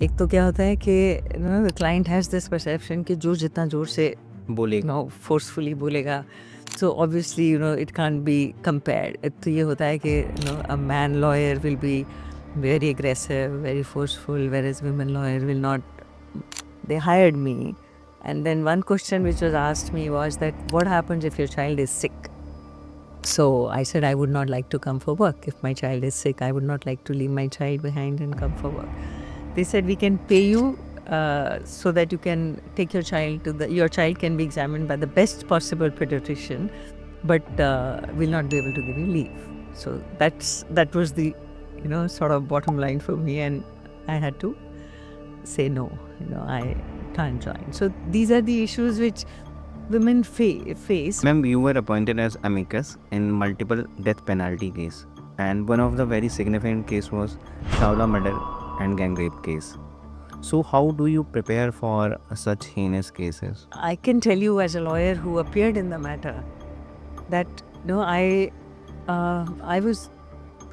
एक तो क्या होता है कि the client has this perception कि जो जितना ज़ोर से बोलेगा फोर्सफुली बोलेगा, so obviously it can't be compared. एक तो ये होता है कि a man lawyer will be very aggressive, very forceful, whereas women lawyer will not. They hired me, and then one question which was asked me was that what happens if your child is sick? So I said I would not like to come for work. If my child is sick, I would not like to leave my child behind and come for work. They said we can pay you so that you can take your child to your child can be examined by the best possible pediatrician, but will not be able to give you leave. So that was the sort of bottom line for me, and I had to say no. I can't join. So these are the issues which women face. Ma'am, you were appointed as amicus in multiple death penalty case, and one of the very significant case was Shaula murder and gang rape case. So how do you prepare for such heinous cases? I can tell you as a lawyer who appeared in the matter that I was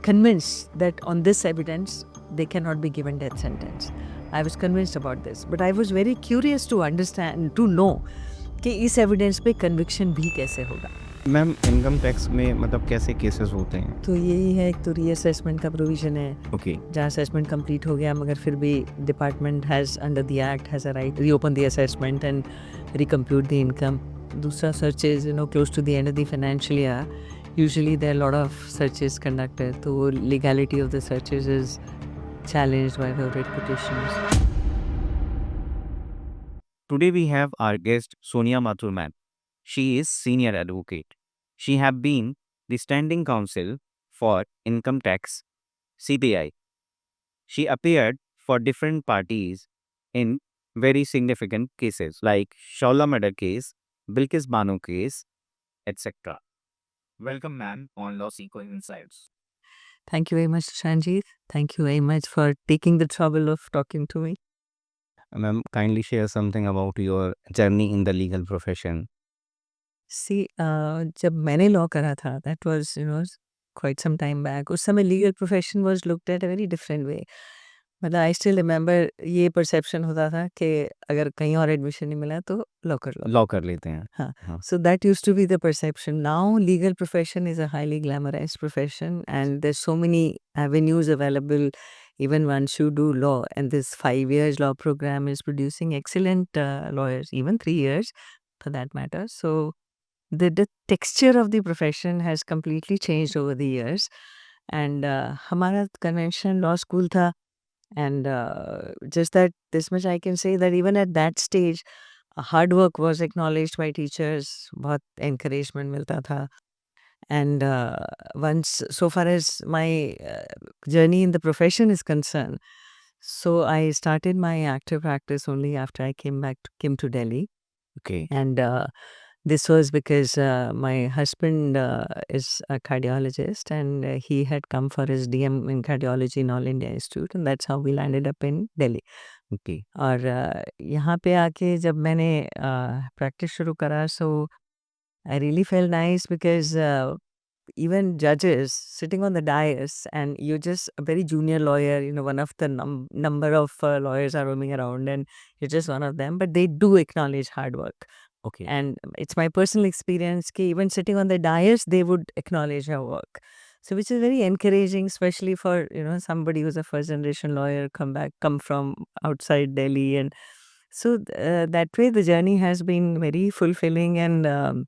convinced that on this evidence they cannot be given death sentence. I was convinced about this, but I was very curious to understand, to know कि इस evidence पे conviction भी कैसे होगा। Ma'am, income tax में मतलब कैसे cases होते हैं? तो यही है, एक तो रीअसेसमेंट का प्रोविजन है ओके, जहाँ असेसमेंट कंप्लीट हो गया मगर फिर भी department has under the act has a right reopen the assessment and recompute the income. दूसरा searches close to the end of the financial year, usually there lot of searches conducted, तो legality of the searches is challenged by the writ petitions. today we have our guest Sonia Mathur ma'am. She is senior advocate. She have been the standing counsel for income tax CBI. She appeared for different parties in very significant cases like Shaula murder case, Bilkis Bano case, etc. Welcome, ma'am, on Law Seco Insights. Thank you very much, Shanjeev. Thank you very much for taking the trouble of talking to me. Ma'am, kindly share something about your journey in the legal profession. See, जब मैंने law करा था, that was quite some time back. उस समय legal profession was looked at a very different way. मतलब I still remember ये perception होता था कि अगर कहीं और एडमिशन नहीं मिला तो लॉ कर लो। लॉ कर लेते हैं। हाँ, हाँ, so that used to be the perception. Now legal profession is a highly glamorized profession and there's so many avenues available even once you do law, and this 5 years law program is producing excellent lawyers, even 3 years for that matter. So the texture of the profession has completely changed over the years, and हमारा conventional law school था, and just that this much I can say that even at that stage hard work was acknowledged by teachers, बहुत encouragement मिलता था, and once so far as my journey in the profession is concerned, so I started my active practice only after I came to Delhi, okay. and this was because my husband is a cardiologist, and he had come for his DM in cardiology in All India Institute, and that's how we landed up in Delhi. Okay. और यहाँ पे आके जब मैंने practice शुरू करा, so I really felt nice because even judges sitting on the dais, and you're just a very junior lawyer, one of the number of lawyers are roaming around, and you're just one of them, but they do acknowledge hard work. Okay. And it's my personal experience that even sitting on the dais, they would acknowledge our work. So which is very encouraging, especially for, somebody who's a first generation lawyer, come from outside Delhi. And so that way the journey has been very fulfilling and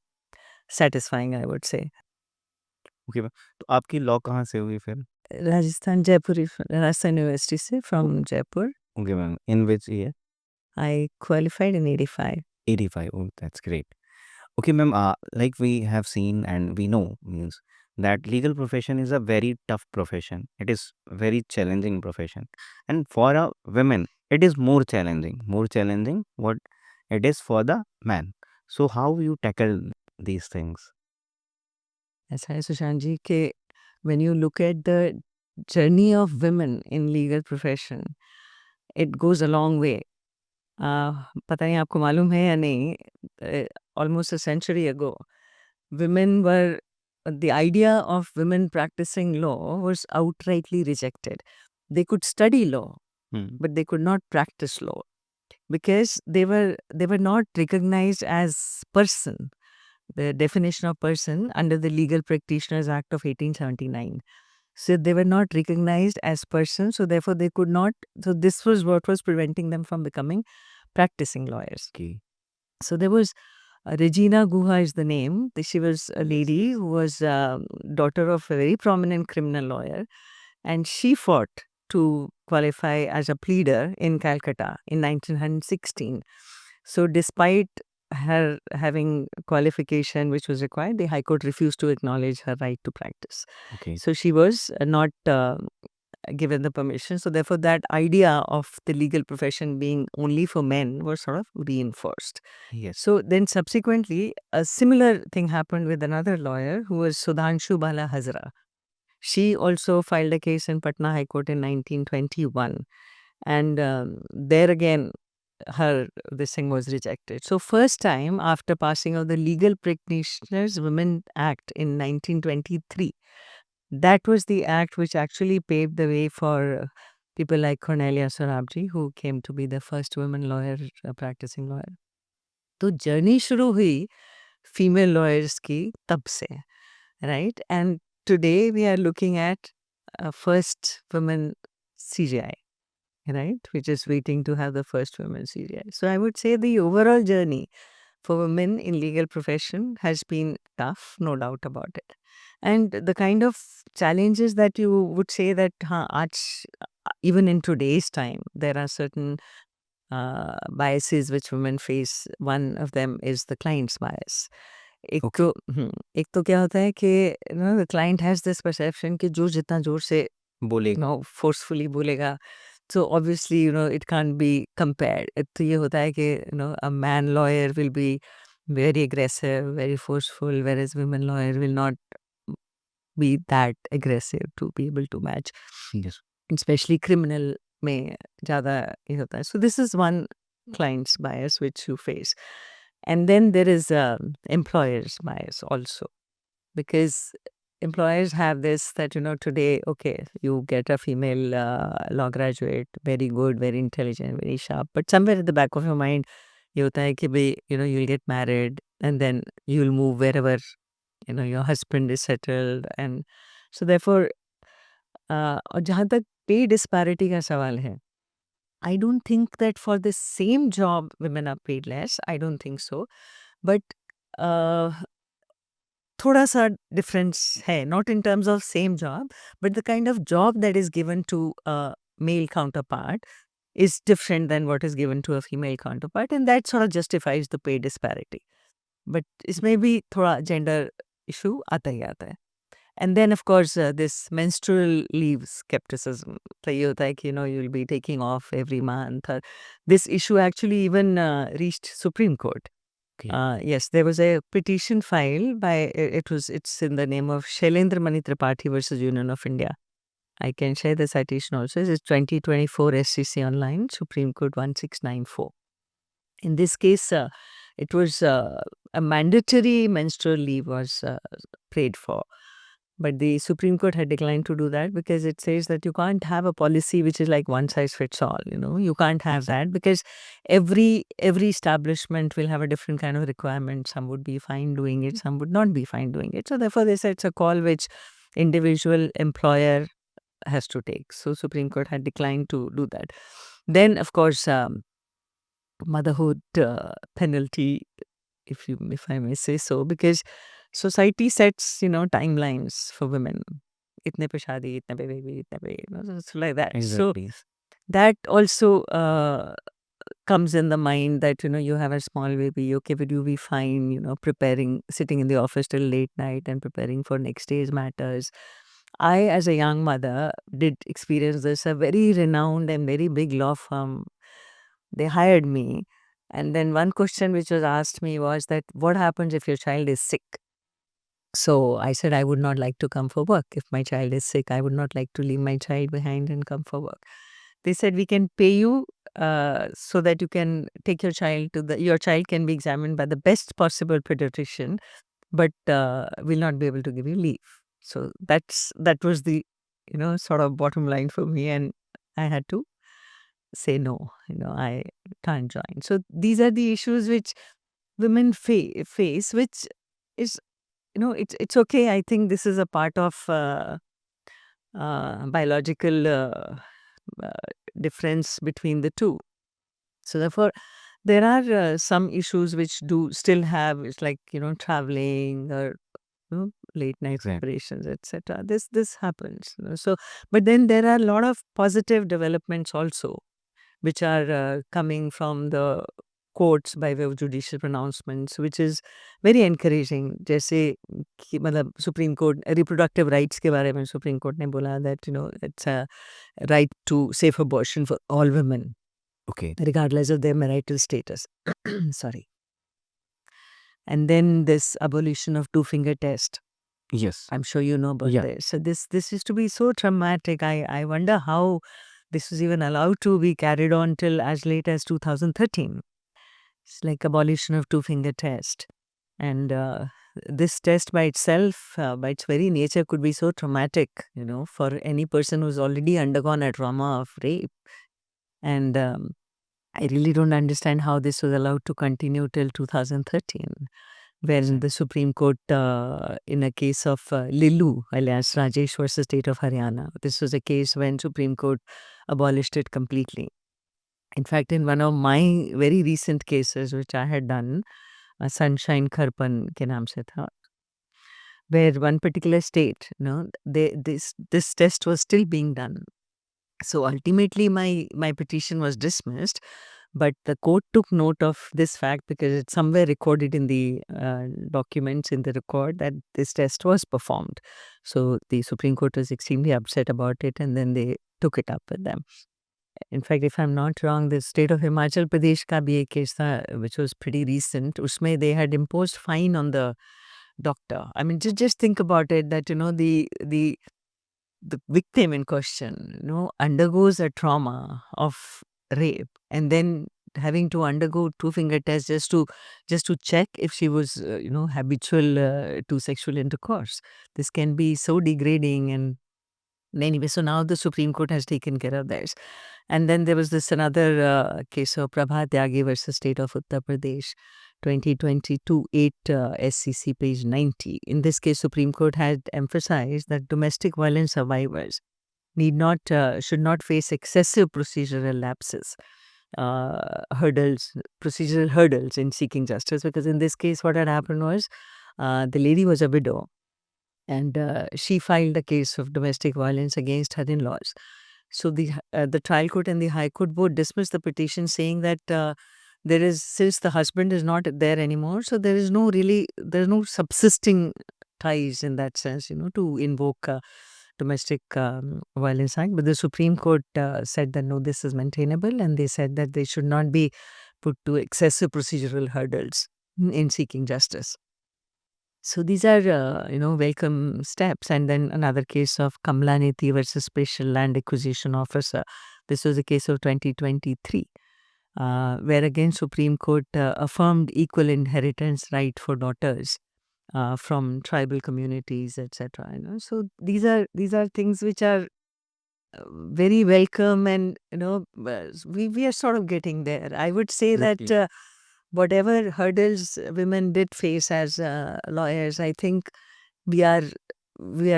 satisfying, I would say. Okay ma'am, तो आपकी law कहाँ से हुई फिर? Rajasthan University से, from Jaipur. Okay ma'am, in which year? I qualified in 85. 85. Oh, that's great. Okay, ma'am, like we have seen and we know means that legal profession is a very tough profession. It is very challenging profession. And for a women, it is more challenging what it is for the man. So how you tackle these things? ऐसा है सुशांत जी कि when you look at the journey of women in legal profession, it goes a long way. पता नहीं आपको मालूम है या नहीं, almost a century ago, women were the idea of women practicing law was outrightly rejected. They could study law, Hmm. but they could not practice law because they were not recognized as person. The definition of person under the Legal Practitioners Act of 1879. So they were not recognized as persons, so therefore they could not. So this was what was preventing them from becoming practicing lawyers. Okay. So there was Regina Guha is the name. She was a lady who was daughter of a very prominent criminal lawyer, and she fought to qualify as a pleader in Calcutta in 1916. So despite her having qualification which was required, the High Court refused to acknowledge her right to practice. Okay. So she was not given the permission. So therefore, that idea of the legal profession being only for men was sort of reinforced. Yes. So then subsequently, a similar thing happened with another lawyer who was Sudhanshu Bala Hazra. She also filed a case in Patna High Court in 1921. And there again, her this thing was rejected. So first time after passing of the Legal Practitioners Women Act in 1923, that was the act which actually paved the way for people like Cornelia Sorabji, who came to be the first women lawyer, practicing lawyer. तो journey शुरू हुई female lawyers की तब से, right? And today we are looking at first women CJI, right? We're just waiting to have the first women CJI. So I would say the overall journey for women in legal profession has been tough, no doubt about it. And the kind of challenges that you would say that even in today's time, there are certain biases which women face. One of them is the client's bias. Okay. एक तो क्या होता है कि the client has this perception कि जो जितना जोर से बोलेगा. forcefully बोलेगा, so obviously it can't be compared. एक तो ये होता है कि a man lawyer will be very aggressive, very forceful, whereas women lawyer will not be that aggressive to be able to match. Yes. Especially criminal में ज़्यादा ये होता है. So this is one client's bias which you face. And then there is employer's bias also, because employers have this that, today, okay, you get a female law graduate, very good, very intelligent, very sharp, but somewhere at the back of your mind, ये होता है कि भाई, you'll get married and then you'll move wherever, your husband is settled. And so therefore, और जहाँ तक पे disparity का सवाल है, I don't think that for the same job women are paid less. I don't think so. But uh, थोड़ा सा difference है, not in terms of same job, but the kind of job that is given to a male counterpart is different than what is given to a female counterpart, and that sort of justifies the pay disparity. But इसमें भी थोड़ा gender issue आता ही आता है. And then, of course, this menstrual leave skepticism. तो ये होता है कि, you'll be taking off every month. Or this issue actually even reached Supreme Court. Okay. Yes, there was a petition filed by, it's in the name of Shailendra Mani Tripathi versus Union of India. I can share the citation also. It's 2024 SCC online, Supreme Court 1694. In this case, it was a mandatory menstrual leave was prayed for. But the Supreme Court had declined to do that because it says that you can't have a policy which is like one size fits all. You can't have that because every establishment will have a different kind of requirement. Some would be fine doing it, some would not be fine doing it. So therefore, they said it's a call which individual employer has to take. So Supreme Court had declined to do that. Then, of course, motherhood penalty, if I may say so, because society sets timelines for women. Itne pe shadi, itne pe baby, itne pe, so it's like that. Exactly. So that also comes in the mind that you have a small baby. Okay, would you be fine? Preparing, sitting in the office till late night and preparing for next day's matters. I, as a young mother, did experience this. A very renowned and very big law firm, they hired me. And then one question which was asked me was that, what happens if your child is sick? So I said, I would not like to come for work. If my child is sick, I would not like to leave my child behind and come for work. They said, we can pay you so that you can take your child your child can be examined by the best possible pediatrician, but we'll not be able to give you leave. So that was the, sort of bottom line for me. And I had to say no, I can't join. So these are the issues which women face, which is, it's okay. I think this is a part of biological uh, difference between the two. So therefore, there are some issues which do still have, it's like, traveling or late night Exactly. preparations, etc. This happens. So, but then there are a lot of positive developments also, which are coming from the courts by way of judicial pronouncements, which is very encouraging. जैसे कि मतलब supreme court reproductive rights के बारे में supreme court ने बोला that it's a right to safe abortion for all women Okay. regardless of their marital status. Sorry. And then this abolition of two-finger test. Yes. I'm sure you know about Yeah. this. So this used to be so traumatic. I wonder how this was even allowed to be carried on till as late as 2013. It's like abolition of two-finger test. And this test by itself, by its very nature, could be so traumatic, for any person who's already undergone a trauma of rape. And I really don't understand how this was allowed to continue till 2013, wherein the Supreme Court, in a case of Lilu, alias Rajesh versus State of Haryana, this was a case when Supreme Court abolished it completely. In fact, in one of my very recent cases, which I had done, Sunshine Kharpan ke naam se tha, where one particular state, this test was still being done. So ultimately, my petition was dismissed, but the court took note of this fact because it's somewhere recorded in the documents in the record that this test was performed. So the Supreme Court was extremely upset about it, and then they took it up with them. In fact, if I'm not wrong, the state of Himachal Pradesh ka bhi ek case tha, which was pretty recent. Usme they had imposed fine on the doctor. I mean, just think about it that, the victim in question, undergoes a trauma of rape and then having to undergo two-finger test just to check if she was, habitual to sexual intercourse. This can be so degrading. And anyway, so now the Supreme Court has taken care of this. And then there was this another case of Prabhat Tyagi versus State of Uttar Pradesh, 2022, 8 SCC page 90. In this case, Supreme Court had emphasized that domestic violence survivors should not face excessive procedural lapses, procedural hurdles in seeking justice. Because in this case, what had happened was the lady was a widow, and she filed a case of domestic violence against her in-laws. So the trial court and the high court both dismissed the petition, saying that since the husband is not there anymore, so there's no subsisting ties in that sense, to invoke domestic violence act. But the Supreme Court said that no, this is maintainable, and they said that they should not be put to excessive procedural hurdles in seeking justice. So these are, welcome steps. And then another case of Kamlaniti versus Special Land Acquisition Officer. This was a case of 2023, where again Supreme Court affirmed equal inheritance right for daughters from tribal communities, etc. So these are things which are very welcome, and we are sort of getting there. I would say that Exactly. whatever hurdles women did face as lawyers, I think we are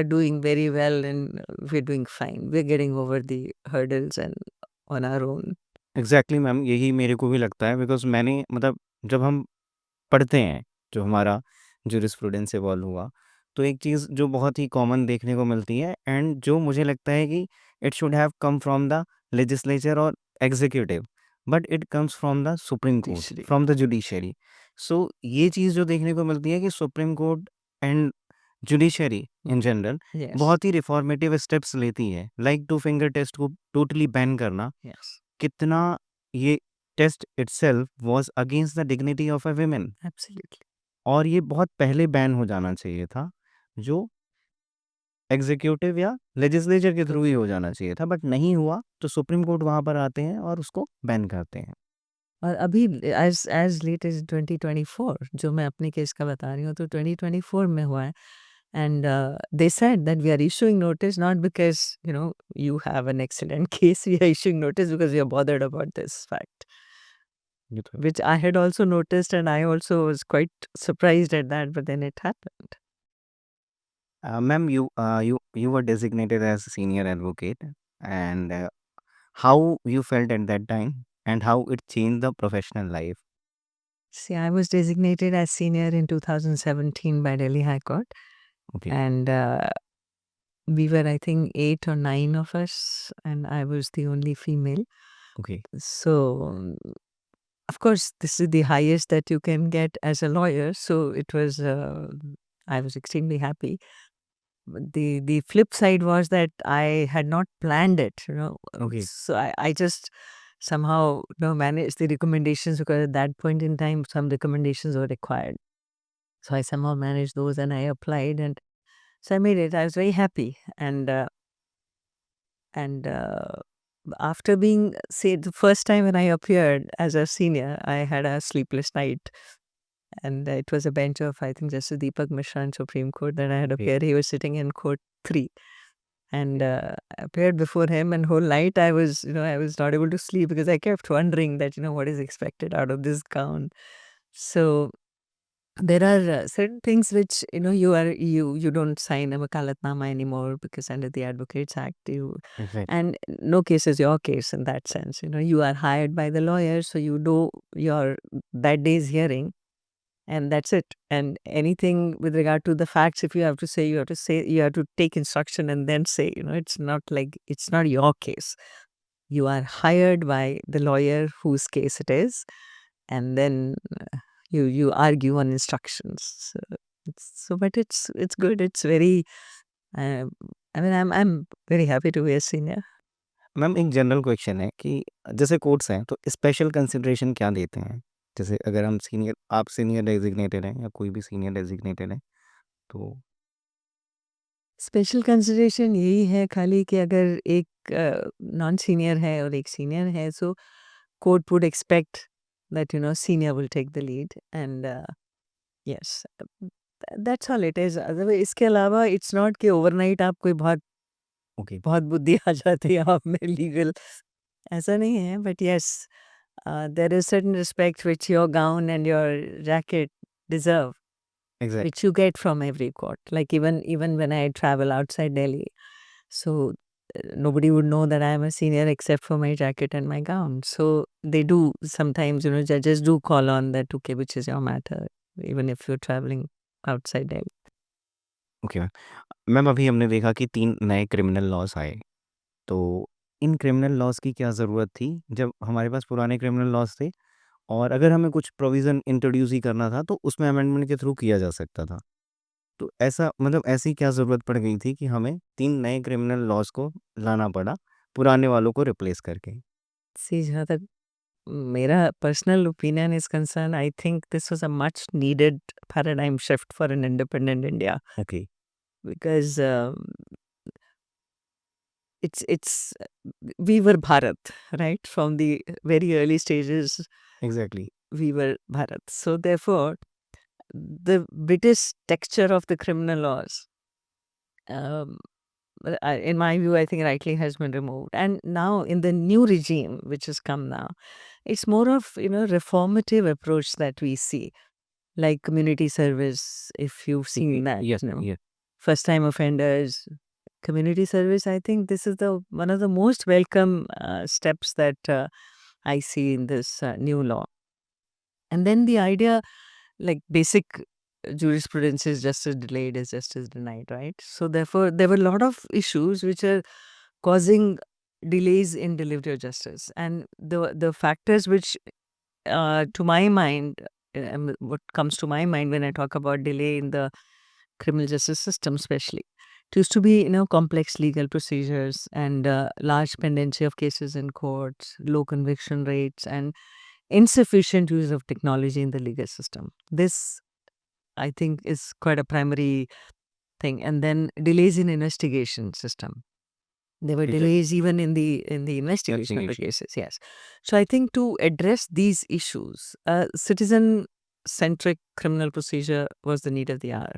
doing very well, and we're doing fine. We're getting over the hurdles and on our own. Exactly ma'am, यही मेरे को भी लगता है, because मैंने मतलब जब हम पढ़ते हैं, जो हमारा जूरिस्प्रूडेंस इवॉल्व हुआ, तो एक चीज़ जो बहुत ही कॉमन देखने को मिलती है, एंड जो मुझे लगता है कि it should have come from the legislature और executive, but it comes from the supreme court, Judiciary. From the judiciary. So ये चीज़ जो देखने को मिलती है कि supreme court and judiciary in general Yes. बहुत ही रिफॉर्मेटिव स्टेप्स लेती है, लाइक टू फिंगर टेस्ट को टोटली बैन करना. Yes. कितना ये test itself was against the dignity of a women, Absolutely. और ये बहुत पहले बैन हो जाना चाहिए था, जो एग्जीक्यूटिव या लेजिस्लेचर के थ्रू ही हो जाना चाहिए था, बट नहीं हुआ, तो सुप्रीम कोर्ट वहां पर आते हैं और उसको बैन करते हैं. और अभी एज लेट एज 2024, जो मैं अपने केस का बता रही हूँ, तो 2024 में हुआ है. And they said that we are issuing notice not because, you have an excellent case. We are issuing notice because we are bothered about this fact, ये तो है। which I had also noticed, and I also was quite surprised at that, but then it happened. Ma'am, you were designated as a senior advocate, and how you felt at that time, and how it changed the professional life. See, I was designated as senior in 2017 by Delhi High Court, Okay, and we were, I think, 8 or 9 of us, and I was the only female. okay, So, of course, this is the highest that you can get as a lawyer. So it was, I was extremely happy. But the flip side was that I had not planned it, okay, So I just somehow, managed the recommendations because at that point in time, some recommendations were required. So I somehow managed those and I applied, and so I made it. I was very happy. And after being, say, the first time when I appeared as a senior, I had a sleepless night. And it was a bench of, I think, Justice Deepak Mishra in Supreme Court that I had okay, appeared. He was sitting in court 3. And I appeared before him, and whole night I was not able to sleep because I kept wondering that, what is expected out of this gown. So there are certain things which, you don't sign a wakalatnama anymore because under the Advocates Act, exactly, and no case is your case in that sense. You are hired by the lawyer, so you do your that day's hearing, and that's it. And anything with regard to the facts, if you have to say, you have to take instruction and then say, it's not like, it's not your case. You are hired by the lawyer whose case it is, and then you argue on instructions. But it's good. It's very, um, I mean, I'm very happy to be a senior. Ma'am एक general question है कि जैसे courts हैं तो special consideration क्या देते हैं? जैसे अगर हम सीनियर आप सीनियर डेज़िग्नेटेड हैं या कोई भी सीनियर डेज़िग्नेटेड है तो स्पेशल कंसिडरेशन यही है खाली कि अगर एक नॉन सीनियर है और एक सीनियर है, so court would expect that senior will take the lead, and yes, that's all it is. Otherwise इसके अलावा इट्स नॉट कि ओवरनाइट आप कोई बहुत ओके, बहुत बुद्धि आ जाती है आप में लीगल, ऐसा नहीं है। But yes, there is certain respect which your gown and your jacket deserve, exact which you get from every court. Like even when I travel outside Delhi, so nobody would know that I am a senior except for my jacket and my gown. So they do sometimes, judges do call on that. Okay, which is your matter, even if you're traveling outside Delhi. Okay ma'am. Ma'am अभी हमने देखा कि 3 नए criminal laws आए, तो in criminal laws की क्या ज़रूरत थी जब हमारे पास पुराने क्रिमिनल लॉज़ थे? और अगर हमें कुछ प्रोविज़न इंट्रोड्यूस ही करना था तो उसमें अमेंडमेंट के थ्रू किया जा सकता था। तो ऐसा मतलब ऐसी क्या ज़रूरत पड़ गई थी कि हमें 3 नए क्रिमिनल लॉज़ को लाना पड़ा, पुराने वालों को रिप्लेस करके? See, जहाँ तक मेरा personal opinion is concerned, I think this was a much needed paradigm shift for an independent India, okay, because it's we were Bharat, right? From the very early stages, exactly, we were Bharat. So therefore, the British texture of the criminal laws, um, in my view, I think rightly has been removed. And now in the new regime, which has come now, it's more of, reformative approach that we see, like community service, if you've seen that, yes, yes, first time offenders, community service. I think this is the one of the most welcome steps that I see in this new law. And then the idea, like basic jurisprudence is justice delayed is justice denied, right? So therefore, there were a lot of issues which are causing delays in delivery of justice, and the factors which, to my mind, what comes to my mind when I talk about delay in the criminal justice system, especially, it used to be, complex legal procedures and large pendency of cases in courts, low conviction rates, and insufficient use of technology in the legal system. This, I think, is quite a primary thing. And then delays in investigation system. There were exact delays even in the investigation of the investigation, cases. Yes. So I think to address these issues, citizen centric criminal procedure was the need of the hour.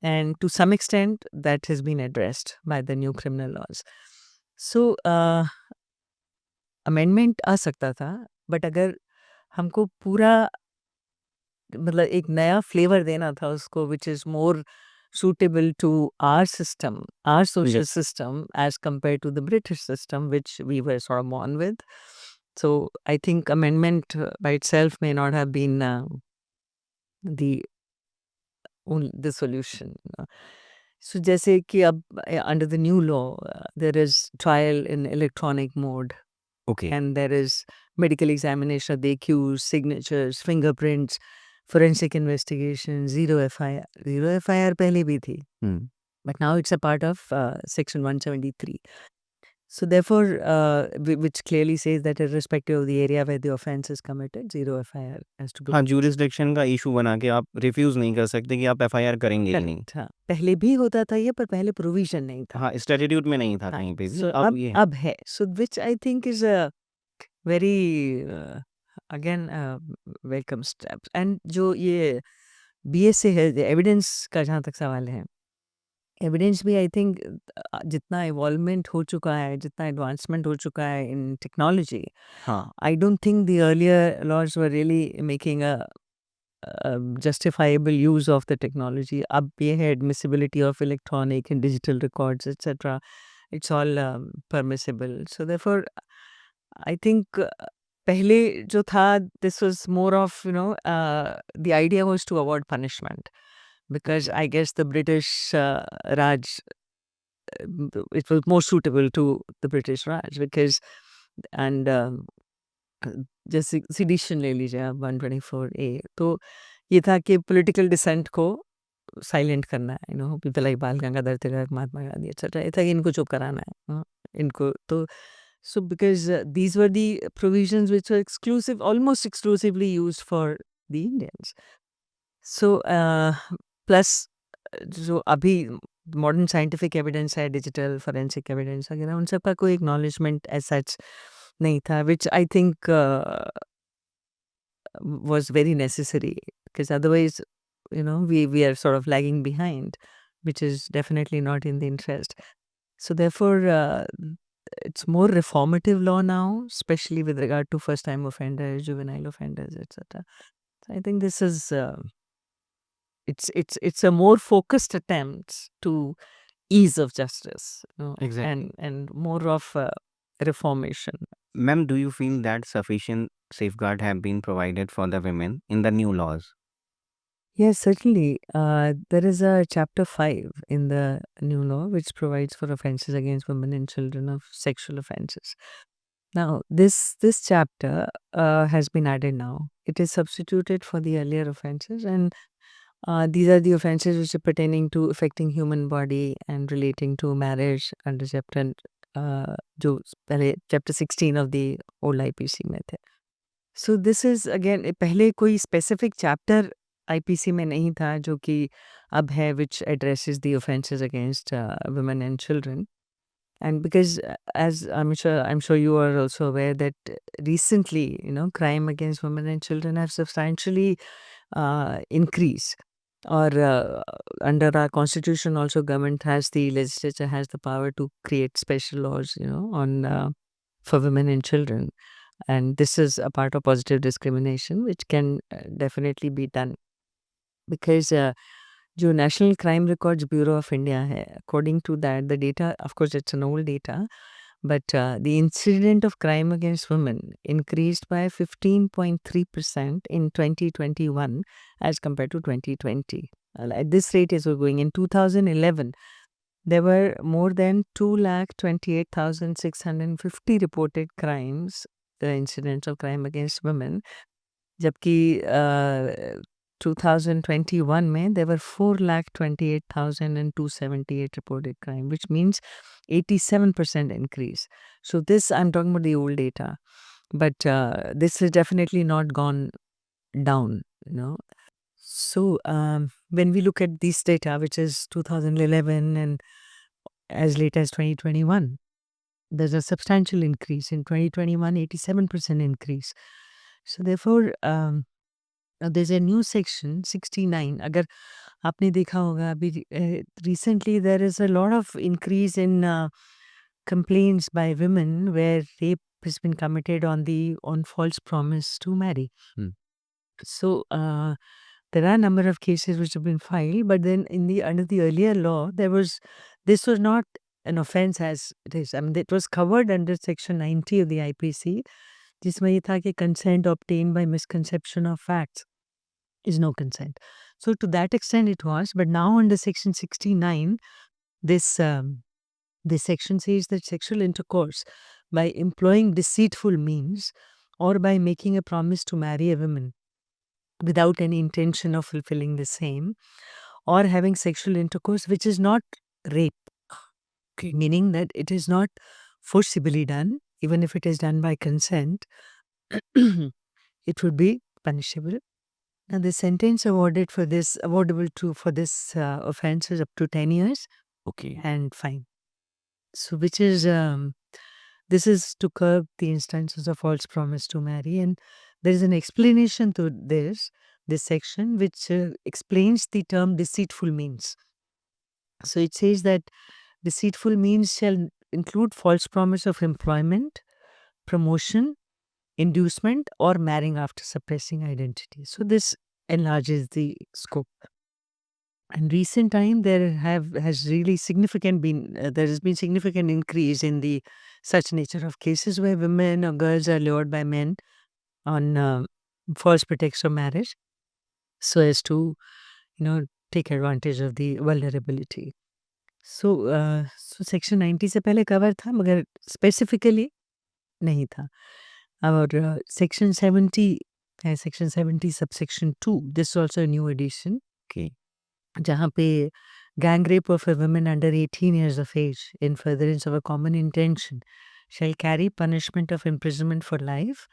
and to some extent that has been addressed by the new criminal laws. So amendment आ सकता था, but अगर हमको पूरा मतलब एक नया flavour देना था उसको, which is more suitable to our system, our social Yes. system, as compared to the British system, which we were sort of born with. So I think amendment by itself may not have been the the solution. So जैसे कि अब under the new law, there is trial in electronic mode, Okay. and there is medical examination of the accused, signatures, fingerprints, forensic investigation, zero FIR. Zero FIR पहले भी थी, Hmm. but now it's a part of Section 173. So therefore, which clearly says that irrespective of the area where the offense is committed, zero FIR has to be. हाँ, jurisdiction का issue बना के आप refuse नहीं कर सकते कि आप एफआईआर करेंगे ही नहीं। Correct, हाँ। पहले भी होता था ये, पर पहले प्रोविजन नहीं था। हाँ, स्टैट्यूट में नहीं था हाँ, कहीं पे भी, so अब ये अब है। So which I think is a very again welcome step. And जो ये BSA है, एविडेंस का जहाँ तक सवाल है, एविडेंस भी आई थिंक जितना इवॉल्वमेंट हो चुका है, जितना एडवांसमेंट हो चुका है इन टेक्नोलॉजी, हाँ, I don't think the earlier laws were really making a justifiable use of the technology. अब ये है admissibility of electronic and digital records, etc. It's all permissible. So therefore, I think पहले जो था, this was more of, the idea was to avoid punishment, because I guess the British Raj, it was more suitable to the British Raj, because and जैसे sedition ले लीजिए आप 124A, तो ये था कि पॉलिटिकल डिसेंट को साइलेंट करना है, पीपल लाइक बाल गंगाधर तिलक, महात्मा गांधी एक्सेट्रा, ये था कि इनको चुप कराना है, इनको तो so because these were the provisions which were exclusive, almost exclusively used for the Indians. So plus जो अभी मॉडर्न साइंटिफिक एविडेंस है, डिजिटल फोरेंसिक एविडेंस वगैरह, उन सब का कोई एक्नॉलेजमेंट एज सच नहीं था, which I think was very necessary, because otherwise, we are sort of lagging behind, which is definitely not in the interest. So therefore, it's more reformative law now, especially with regard to first-time offenders, juvenile offenders, etc. So I think this is it's a more focused attempt to ease of justice, Exactly. and more of reformation. Ma'am, do you feel that sufficient safeguard have been provided for the women in the new laws? Yes, certainly. There is a chapter 5 in the new law which provides for offenses against women and children of sexual offenses. Now, this chapter has been added now. It is substituted for the earlier offenses, and these are the offenses which are pertaining to affecting human body and relating to marriage under chapter जो पहले chapter 16 of the old IPC में थे. So this is again, पहले कोई specific chapter IPC में नहीं था जो कि अब है, which addresses the offenses against women and children. And because as I'm sure you are also aware that recently, crime against women and children have substantially increased. Or under our constitution also, government has, the legislature has the power to create special laws, on for women and children. And this is a part of positive discrimination, which can definitely be done. Because जो National Crime Records Bureau of India है, according to that, the data, of course, it's an old data, but the incident of crime against women increased by 15.3% in 2021 as compared to 2020. At this rate, as we're going, in 2011, there were more than 228,650 reported crimes, incidents of crime against women. जबकि 2021 में there were 428,278 reported crime, which means 87% increase. So this, I'm talking about the old data, but this has definitely not gone down, So when we look at this data, which is 2011 and as late as 2021, there's a substantial increase. In 2021, 87% increase. So therefore, there's a new section 69. अगर आपने देखा होगा अभी recently there is a lot of increase in complaints by women where rape has been committed on false promise to marry. Hmm. So there are a number of cases which have been filed, but then under the earlier law, this was not an offense as it is. I mean, it was covered under Section 90 of the IPC, जिसमें ये था कि consent obtained by misconception of facts is no consent. So to that extent it was, but now under Section 69, this section says that sexual intercourse by employing deceitful means or by making a promise to marry a woman without any intention of fulfilling the same, or having sexual intercourse which is not rape, meaning that it is not forcibly done, even if it is done by consent, it would be punishable. Now, the sentence awardable for this offense is up to 10 years Okay. and fine. So, which is this is to curb the instances of false promise to marry, and there is an explanation to this section which explains the term deceitful means. So it says that deceitful means shall include false promise of employment, promotion, inducement, or marrying after suppressing identity. So this enlarges the scope. In recent time, there has really significant been there has been significant increase in the such nature of cases where women or girls are lured by men on false pretext of marriage, so as to take advantage of the vulnerability. So section 90 से पहले cover था मगर specifically नहीं था। और section 70 है, section 70 subsection 2, this also new addition Okay. जहाँ पे gang rape of a woman under 18 years of age in furtherance of a common intention shall carry punishment of imprisonment for life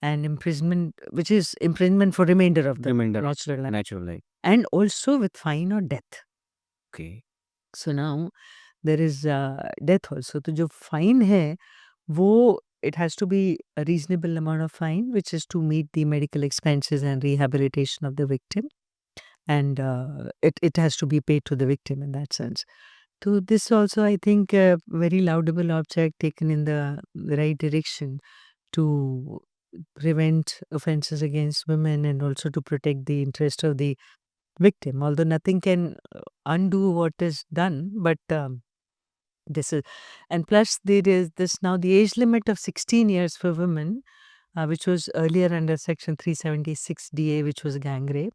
and imprisonment, which is imprisonment for remainder of the Remainder natural life, natural life. and also with fine or death. Okay. So now there is death also. तो जो fine है वो it has to be a reasonable amount of fine, which is to meet the medical expenses and rehabilitation of the victim, and it has to be paid to the victim in that sense. So this also, I think, a very laudable object taken in the right direction to prevent offenses against women and also to protect the interest of the victim. Although nothing can undo what is done, but this is, and plus there is this now the age limit of 16 years for women, which was earlier under section 376 DA, which was gang rape.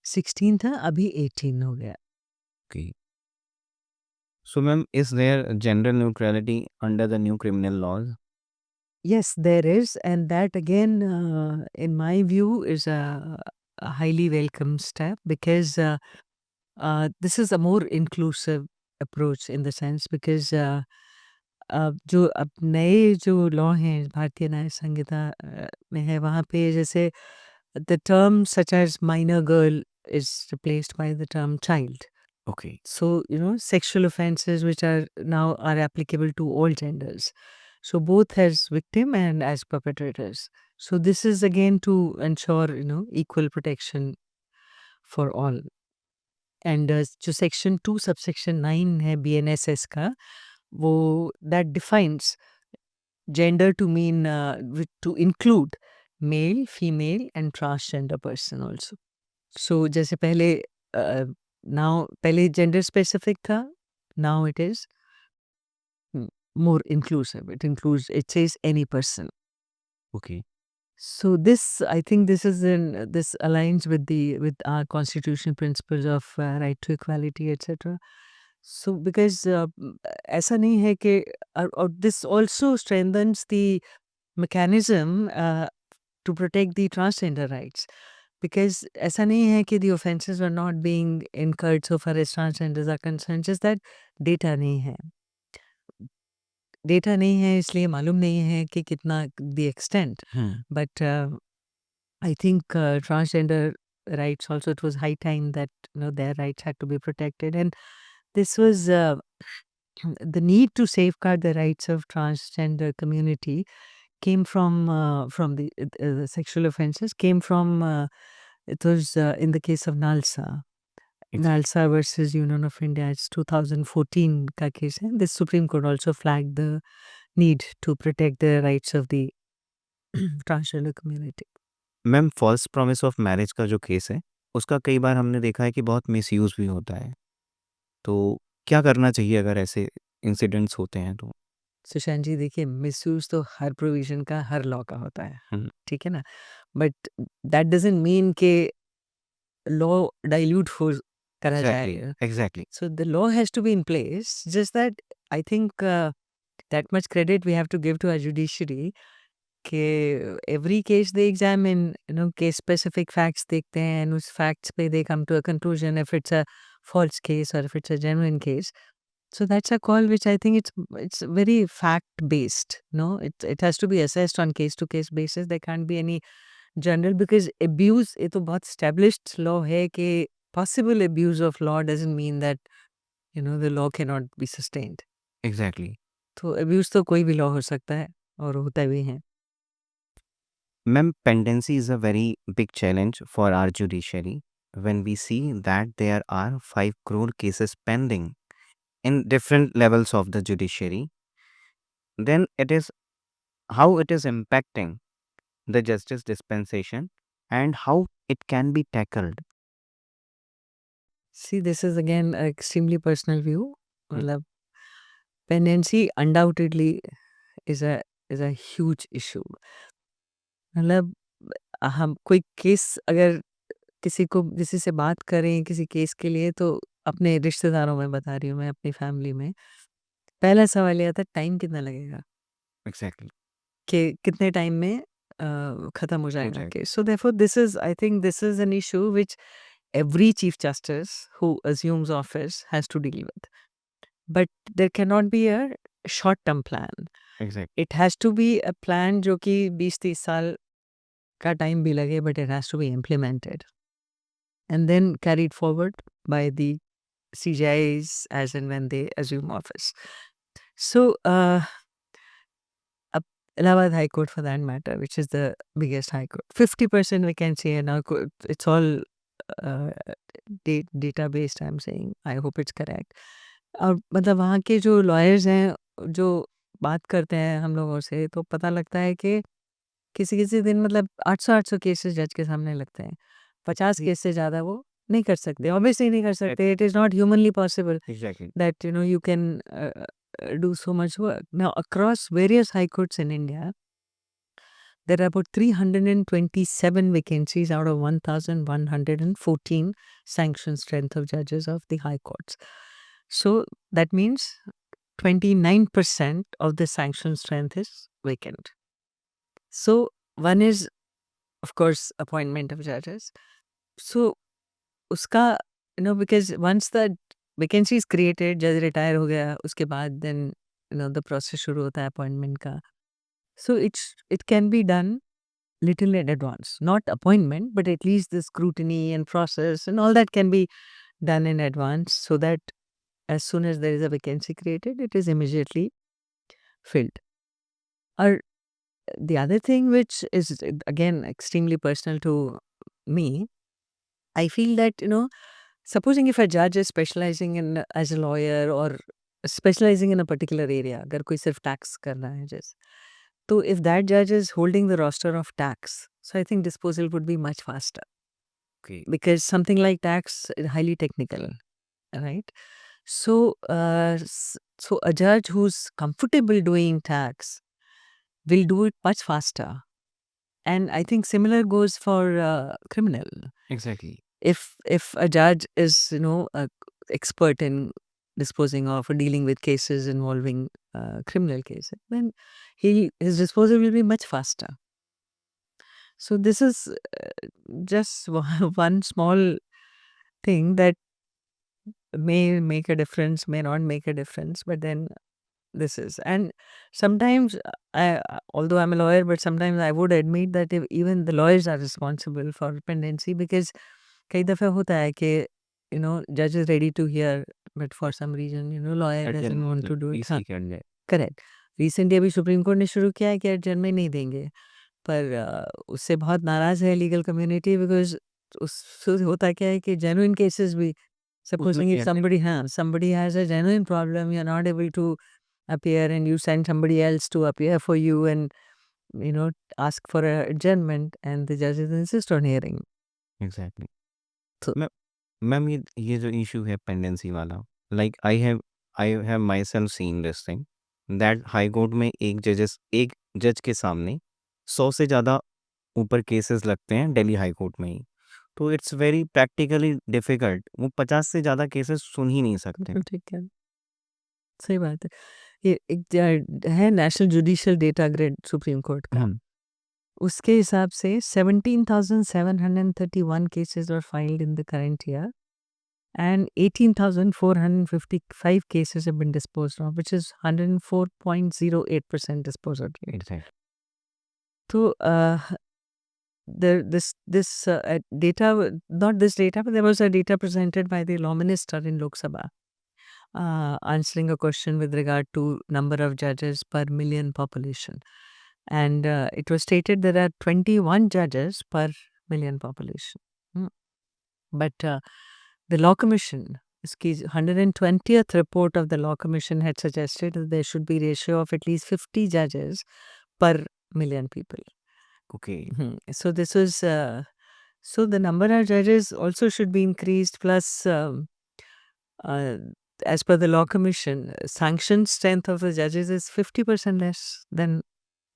16 था, अभी 18 हो गया. Okay. So, ma'am, is there gender neutrality under the new criminal laws? Yes, there is, and that again, in my view, is a highly welcome step because this is a more inclusive approach in the sense because जो अब नए जो law हैं भारतीय न्याय संहिता में है वहाँ पे जैसे the term such as minor girl is replaced by the term child. Okay. So, sexual offenses which are now are applicable to all genders. So both as victim and as perpetrators. So this is again to ensure, equal protection for all. And जो section 2 subsection 9 है BNSS का, वो that defines gender to mean to include male, female and transgender person also. So जैसे पहले now पहले gender specific था, now it is more inclusive. It says any person. Okay. So this, I think this aligns with our constitutional principles of right to equality, etc. So because ऐसा नहीं है कि और this also strengthens the mechanism to protect the transgender rights. Because ऐसा नहीं है कि the offenses were not being incurred so far as transgenders are concerned, just that data नहीं है. डेटा नहीं है इसलिए मालूम नहीं है कि कितना the extent, but I think transgender rights also, it was high time that their rights had to be protected, and this was the need to safeguard the rights of transgender community came from the sexual offenses came from It was in the case of Nalsa. Exactly. Nalsa versus Union of India. It's 2014 का case है. The Supreme Court also flagged the need to protect the rights of the transgender community. Ma'am false promise of marriage का जो case है उसका कई बार हमने देखा है कि बहुत मिसयूज भी होता है, तो क्या करना चाहिए अगर ऐसे इंसिडेंट्स होते हैं तो? सुशांत जी देखिए, मिसयूज तो हर प्रोविजन का, हर लॉ का होता है, हम्म, ठीक है ना? बट दैट डजंट मीन के लॉ डाइल्यूट हो करा एग्जैक्टली जाए. Exactly So the law has to be in place. Just that I think that much credit we have to give to our judiciary. कि every case they examine, case specific facts देखते हैं and उस facts पे they come to a conclusion if it's a false case or if it's a genuine case. So that's a call which I think it's very fact based. No, it has to be assessed on case to case basis. There can't be any general because abuse ये तो बहुत established law है कि possible abuse of law doesn't mean that the law cannot be sustained. Exactly तो abuse तो कोई भी law हो सकता है और होता भी है. Ma'am pendency is a very big challenge for our judiciary when we see that there are 5 crore cases pending in different levels of the judiciary, then it is how it is impacting the justice dispensation and how it can be tackled. See, this is again an extremely personal view. Hmm. मतलब pendency undoubtedly is a huge issue. मतलब हम कोई case अगर किसी से बात करें किसी केस के लिए तो अपने रिश्तेदारों में बता रही हूँ मैं, अपनी फैमिली में पहला सवाल ये आता है टाइम कितना लगेगा, Exactly. कि कितने टाइम में खत्म हो हो जाएगा जाएगा। Case. So therefore this is I think this is an issue which every chief justice who assumes office has to deal with. But there cannot be a short term plan. Exactly. It has to be a plan जो कि 20-30 साल का time भी लगे, but it has to be implemented and then carried forward by the CJIs as and when they assume office. So, up Allahabad High Court for that matter, which is the biggest high court, 50% vacancy in our court. It's all uh, data based. I'm saying. I hope it's correct. और मतलब वहाँ के जो lawyers हैं, जो बात करते हैं हम लोगों से, तो पता लगता है कि किसी-किसी दिन मतलब 800-800 केसेस जज के सामने लगते हैं. 50 केस से ज़्यादा वो नहीं कर सकते. ऑब्वियसली नहीं कर सकते. It is not humanly possible Exactly. that you can do so much work. Now, across various high courts in India, there are about 327 vacancies out of 1,114 sanctioned strength of judges of the high courts. So that means 29% of the sanctioned strength is vacant. So one is, of course, appointment of judges. So uska, because once the vacancy is created, judge retire हो गया, उसके बाद then the process शुरू होता है appointment का. So it can be done little in advance, not appointment, but at least the scrutiny and process and all that can be done in advance so that as soon as there is a vacancy created, it is immediately filled. Or the other thing, which is again extremely personal to me, I feel that, supposing if a judge is specializing in as a lawyer or specializing in a particular area, अगर कोई सिर्फ tax कर रहा है जैसे, तो if that judge is holding the roster of tax, so I think disposal would be much faster Okay. because something like tax is highly technical, right? So, so a judge who's comfortable doing tax will do it much faster. And I think similar goes for criminal. Exactly. If a judge is a expert in disposing of or dealing with cases involving criminal cases, then his disposal will be much faster. So this is just one small thing that may make a difference, may not make a difference, but then this is. And sometimes, although I'm a lawyer, but sometimes I would admit that if even the lawyers are responsible for pendency because कई दफ़े होता है कि judge is ready to hear, but for some reason lawyer doesn't want to do it. हाँ, correct. Recently अभी supreme court ने शुरू किया है कि एडजर्नमेंट नहीं देंगे, पर उससे बहुत नाराज़ है लीगल कम्युनिटी बिकॉज उससे होता क्या है कि जेन्युइन केसेस भी supposing if somebody has a genuine problem, you're not able to appear and you send somebody else to appear for you and ask for a adjournment and the judges insist on hearing. Exactly. So ma'am ये जो issue है pendency वाला, like I have my self seen this thing that high court में एक जज के सामने 100 से ज़्यादा ऊपर केसेस लगते हैं दिल्ली हाई कोर्ट में ही। तो इट्स वेरी प्रैक्टिकली डिफिकल्ट, वो 50 से ज़्यादा केसेस सुन ही नहीं सकते। ठीक है, सही बात है। ये एक है national judicial data grid supreme court का, उसके हिसाब से 17,731 cases were filed in the current year and 18,455 cases have been disposed of, which is 104.08% disposal rate. Exact. So this data, not this data, but there was a data presented by the law minister in Lok Sabha, answering a question with regard to number of judges per million population. And it was stated there are 21 judges per million population. But the Law Commission, iski 120th report of the Law Commission had suggested that there should be ratio of at least 50 judges per million people. Okay. So this was, so the number of judges also should be increased, plus as per the Law Commission, sanction strength of the judges is 50% less than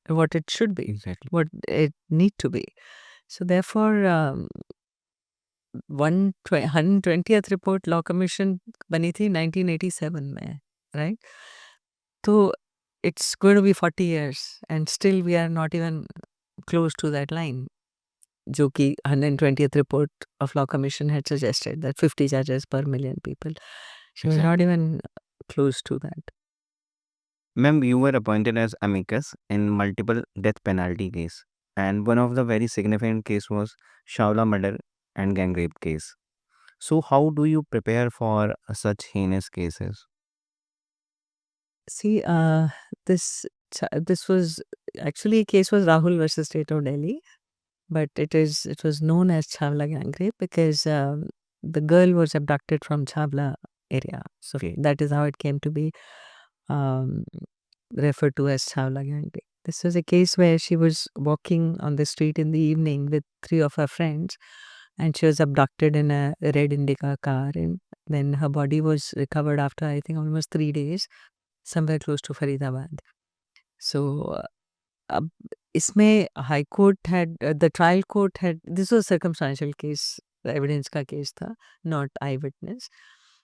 what it should be, exactly. what it need to be. So therefore, 120th report Law Commission बनी थी 1987 में, right? So it's going to be 40 years and still we are not even close to that line. जो कि 120th report of Law Commission had suggested that 50 judges per million people. So we're not even close to that. Ma'am, you were appointed as amicus in multiple death penalty case, and one of the very significant case was Shaula murder and gang rape case. So how do you prepare for such heinous cases? See, this was actually case was Rahul versus State of Delhi, but it was known as Chhavla gang rape because the girl was abducted from Chhavla area, so Okay. that is how it came to be um, referred to as Chhavla gang rape. This was a case where she was walking on the street in the evening with 3 of her friends, and she was abducted in a red Indica car, and then her body was recovered after I think almost 3 days, somewhere close to Faridabad. So अब इसमें high court had the trial court had this was circumstantial case, evidence का case था, not eyewitness.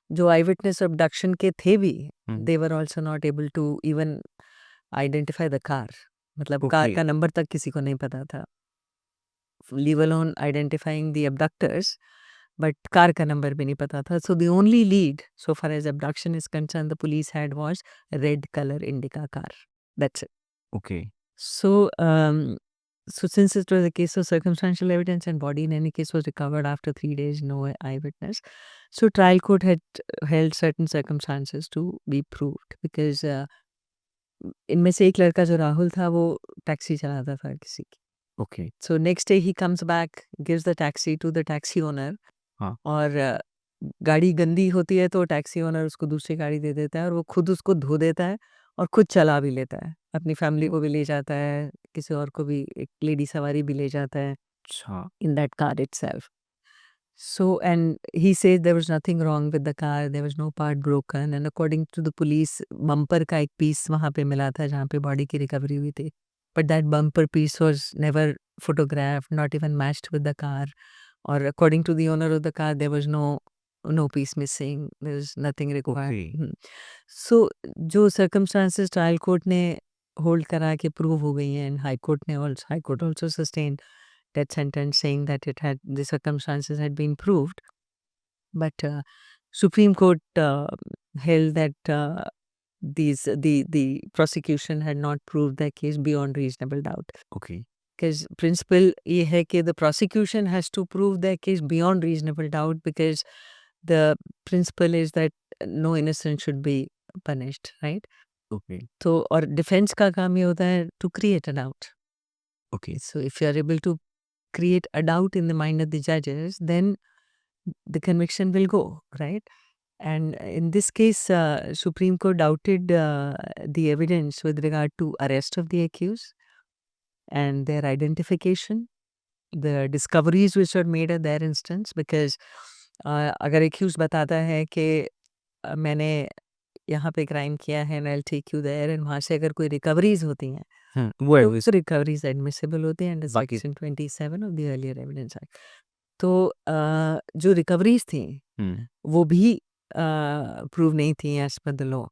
जो eyewitness abduction के थे भी, they were also not able to even identify the car, मतलब car Okay. का number तक किसी को नहीं पता था, leave alone identifying the abductors, but car का नंबर भी नहीं पता था। So the only lead so far as abduction is concern the police had was red colour indica car, that's it. Okay. So, so since it was a case of circumstantial evidence and body in any case was recovered after 3 days, no eyewitness. So trial court had held certain circumstances to be proved because इनमें से एक लड़का जो राहुल था वो taxi चलाता था किसी की। Okay. So next day he comes back, gives the taxi to the taxi owner, हाँ। और गाड़ी गंदी होती है तो टैक्सी ओनर उसको दूसरी गाड़ी दे देता है और वो खुद उसको धो देता है और खुद चला भी लेता है, अपनी फैमिली को भी ले जाता है, किसी और को भी, एक लेडी सवारी भी ले जाता है अच्छा। in that car itself. So, and he says there was nothing wrong with the car, there was no part broken, and according to the police, bumper का एक पीस वहाँ पे मिला था जहाँ पे बॉडी की रिकवरी हुई थी, but that bumper piece was never photographed, not even matched with the car, or according to the owner of the car, there was no piece missing, there was nothing required. Okay. So जो circumstances trial court ने hold करा के prove हो गई हैं, and high court also sustained death sentence, saying that the circumstances had been proved, but Supreme Court held that the prosecution had not proved their case beyond reasonable doubt. Okay. Because principle ये है कि the prosecution has to prove their case beyond reasonable doubt, because the principle is that no innocent should be punished, right? Okay. तो और defense का काम ये होता है to create a doubt. Okay. So if you are able to create a doubt in the mind of the judges, then the conviction will go, right? And in this case, Supreme Court doubted the evidence with regard to arrest of the accused and their identification, the discoveries which were made at their instance, because अगर accused बताता है कि मैंने यहाँ पे crime किया है and I'll take you there, and वहाँ से अगर कोई रिकवरीज होती हैं वो तो उस रिकवरीज एडमिसिबल होती हैं अंडर बाकी- section 27 of the earlier evidence act. तो जो रिकवरीज थी वो भी प्रूव नहीं थी as per the law,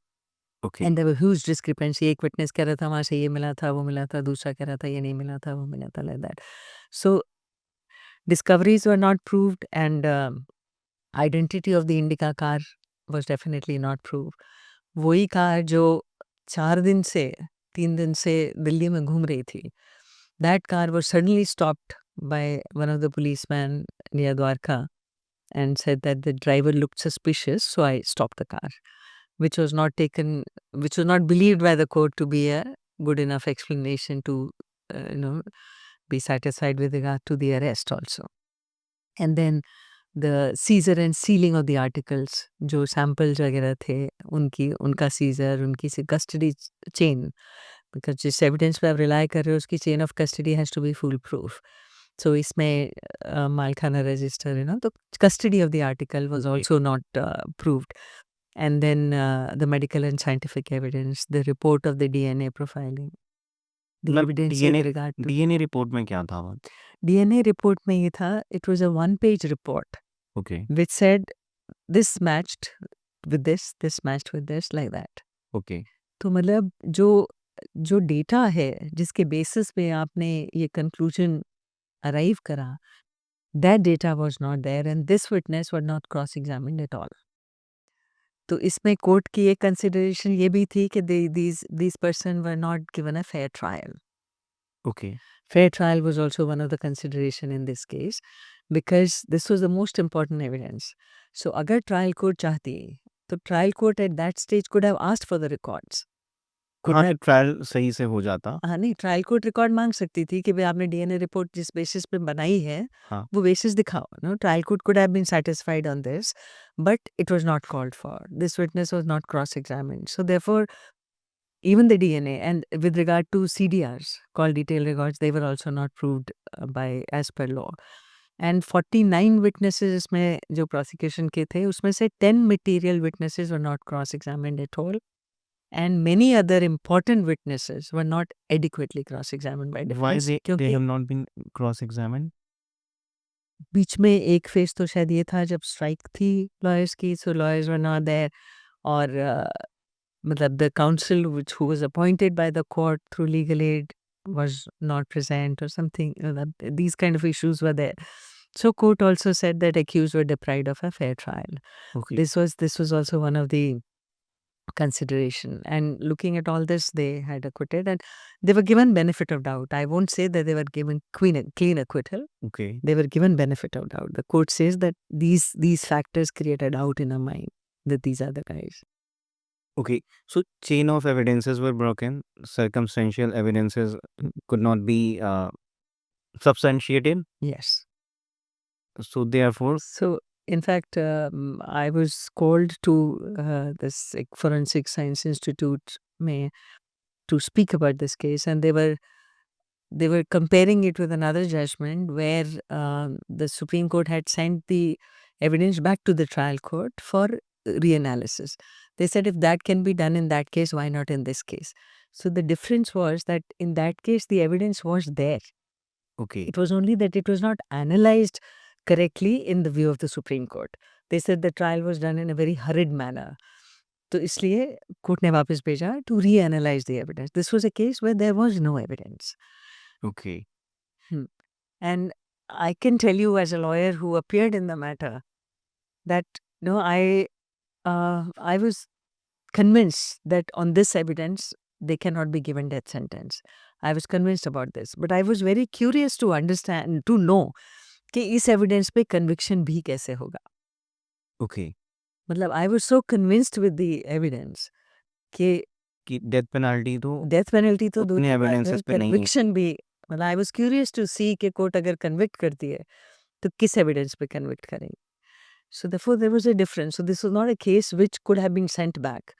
okay and there were huge discrepancy. एक विटनेस कह रहा था वहाँ से ये मिला था, वो मिला था, दूसरा कह रहा था ये नहीं मिला था, वो मिला था, like that. So discoveries were not proved, and identity of the Indica car was definitely not proved. वही कार जो 3 दिन से दिल्ली में घूम रही थी, that car was suddenly stopped by one of the policemen near Dwarka and said that the driver looked suspicious, so I stopped the car, which was not believed by the court to be a good enough explanation to be satisfied with regard to the arrest also. And then the seizure and sealing of the articles, जो samples वगैरह थे उनका seizure, उनकी custody chain, because जिस evidence पे आप rely कर रहे हो उसकी chain of custody has to be foolproof. So इसमें मालखाना register, the custody of the article was also not proved. And then the medical and scientific evidence, the report of the DNA profiling, the मतलब evidence with regard to DNA report में क्या था? DNA report में ये था, it was a 1-page report okay which said this matched with this matched with this, like that. Okay तो मतलब जो डेटा है जिसके बेसिस पे आपने ये कंक्लूजन अराइव करा, that data was not there and this witness was not cross examined at all. तो इसमें कोर्ट की एक कंसिडरेशन ये भी थी कि these person were not given a fair trial. Okay Fair trial was also one of the consideration in this case because this was the most important evidence. So अगर trial court चाहती तो trial court at that stage could have asked for the records. हाँ trial सही से हो जाता। हाँ नहीं, ट्रायल कोर्ट रिकॉर्ड मांग सकती थी कि भाई आपने डीएनए रिपोर्ट जिस बेसिस पे बनाई है हाँ वो बेसिस दिखाओ। No, trial court could have been satisfied on this, but it was not called for. This witness was not cross examined, so therefore even the DNA and with regard to CDRs, called detailed records, they were also not proved by as per law. And 49 witnesses इसमें जो prosecution के थे उसमें से 10 material witnesses were not cross examined at all, and many other important witnesses were not adequately cross examined by why defense. they क्योंकि have not been cross examined? बीच में एक phase तो शायद ये था जब स्ट्राइक थी लॉयर्स की, सो लॉयर्स वर नॉट देयर, और मतलब the counsel who was appointed by the court through legal aid was not present or something. These kind of issues were there. So court also said that accused were deprived of a fair trial. Okay. This was also one of the consideration, and looking at all this they had acquitted and they were given benefit of doubt. I won't say that they were given clean acquittal. Okay. They were given benefit of doubt. The court says that these factors create a doubt in our mind that these are the guys. Okay. So chain of evidences were broken. Circumstantial evidences could not be substantiated. Yes. So therefore, So in fact, I was called to this Forensic Science Institute to speak about this case, and they were comparing it with another judgment where the Supreme Court had sent the evidence back to the trial court for reanalysis. They said if that can be done in that case, why not in this case? So the difference was that in that case, the evidence was there. okay. It was only that it was not analyzed correctly in the view of the Supreme Court. They said the trial was done in a very hurried manner. तो इसलिए court ने वापस भेजा to reanalyze the evidence. This was a case where there was no evidence. Okay. And I can tell you as a lawyer who appeared in the matter that I was convinced that on this evidence they cannot be given death sentence. I was convinced about this, but I was very curious to understand, to know कि इस evidence पे conviction भी कैसे होगा. Okay. मतलब I was so convinced with the evidence कि कि death penalty तो डेथ पेनल्टी तो दूर उतने की बात evidences है, पे नहीं है। conviction भी मतलब आई वाज क्यूरियस टू सी कि कोर्ट अगर कन्विक्ट करती है तो किस एविडेंस पे कन्विक्ट करेंगे. So therefore there was a difference. So this was not a case which could have been sent back.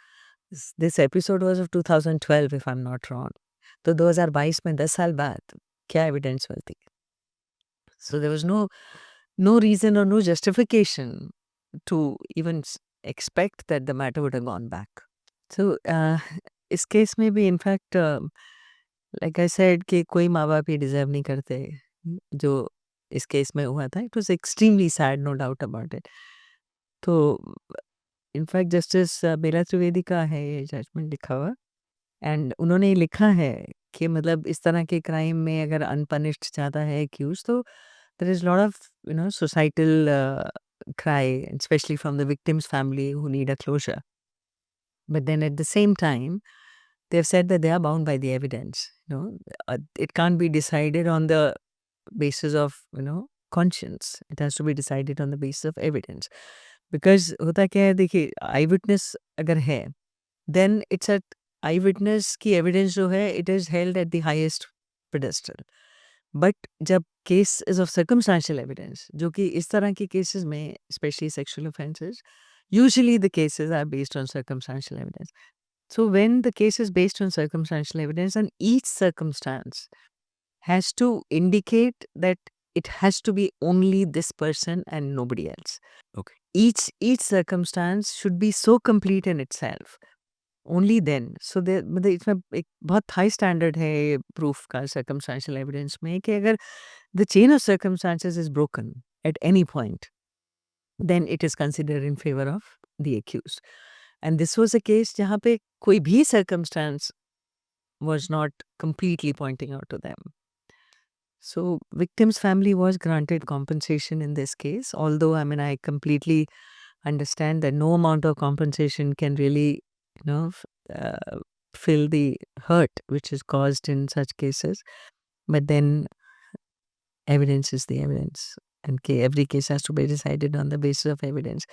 This episode was of 2012 if I'm not wrong. तो 2022 में 10 साल बाद क्या एविडेंस मिलती है? So there was no reason or no justification to even expect that the matter would have gone back. So इस case में भी इनफैक्ट लाइक आई सेड कि कोई माँ बाप ये डिजर्व नहीं करते जो इस केस में हुआ था. It was extremely sad, no doubt about it. तो इनफैक्ट जस्टिस बेला त्रिवेदी का है ये जजमेंट लिखा हुआ, एंड उन्होंने ये लिखा है कि मतलब इस तरह के क्राइम में अगर अनपनिश्ड जाता है एक्यूज तो there is lot of societal cry, especially from the victim's family who need a closure. But then at the same time, they've said that they are bound by the evidence. It can't be decided on the basis of conscience. It has to be decided on the basis of evidence. Because होता क्या है, देखिए आई witness अगर है then it's at eyewitness की evidence जो है it is held at the highest pedestal. But जब case is of circumstantial evidence, जो कि इस तरह के केसेस में specially sexual offences, usually the cases are based on circumstantial evidence. So when the case is based on circumstantial evidence, and each circumstance has to indicate that it has to be only this person and nobody else. Okay. Each circumstance should be so complete in itself. Only then. So मतलब इसमें एक बहुत high standard है ये proof का circumstantial evidence में कि अगर the chain of circumstances is broken at any point, then it is considered in favor of the accused. And this was a case जहाँ पे कोई भी circumstance was not completely pointing out to them. So victim's family was granted compensation in this case, although I mean I completely understand that no amount of compensation can really fill the hurt which is caused in such cases. But then evidence is the evidence, and every case has to be decided on the basis of evidence.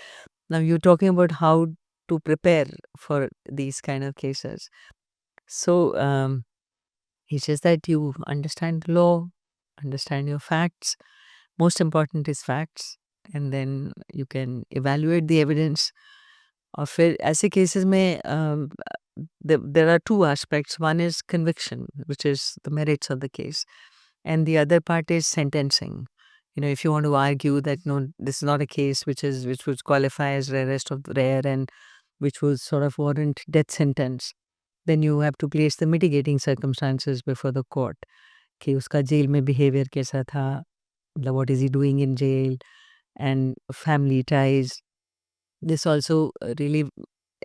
Now you're talking about how to prepare for these kind of cases. So he says that you understand the law, understand your facts. Most important is facts, and then you can evaluate the evidence. और फिर ऐसे cases में there are two aspects. One is conviction, which is the merits of the case, and the other part is sentencing. If you want to argue that no, this is not a case which would qualify as rarest of rare and which will sort of warrant death sentence, then you have to place the mitigating circumstances before the court. कि उसका jail में behavior कैसा था, मतलब what is he doing in jail, and family ties. This also really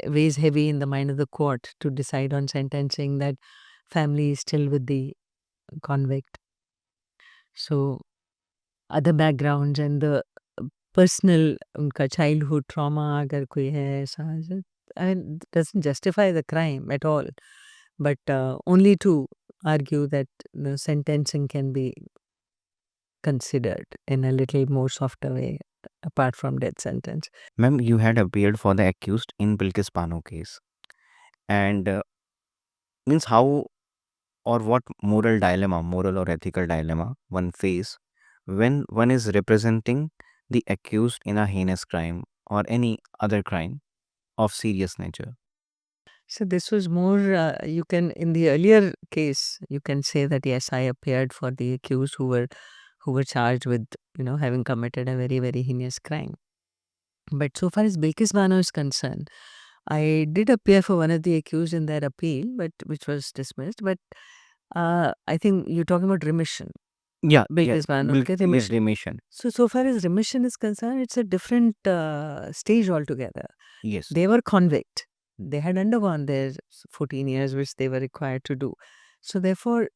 weighs heavy in the mind of the court to decide on sentencing, that family is still with the convict. So other backgrounds and the personal उनका childhood trauma अगर कोई है ऐसा, I mean, doesn't justify the crime at all, but only to argue that the sentencing can be considered in a little more softer way apart from death sentence. Ma'am, you had appeared for the accused in Bilkis Bano case. And means how or what moral or ethical dilemma one face when one is representing the accused in a heinous crime or any other crime of serious nature. So this was more, you can, in the earlier case, you can say that yes, I appeared for the accused who were charged with, having committed a very, very heinous crime. But so far as Bilkis Bano is concerned, I did appear for one of the accused in their appeal, but which was dismissed. But I think you're talking about remission. Yeah, Bilkis Bano के remission. remission. So far as remission is concerned, it's a different stage altogether. Yes. They were convict. They had undergone their 14 years, which they were required to do. So therefore,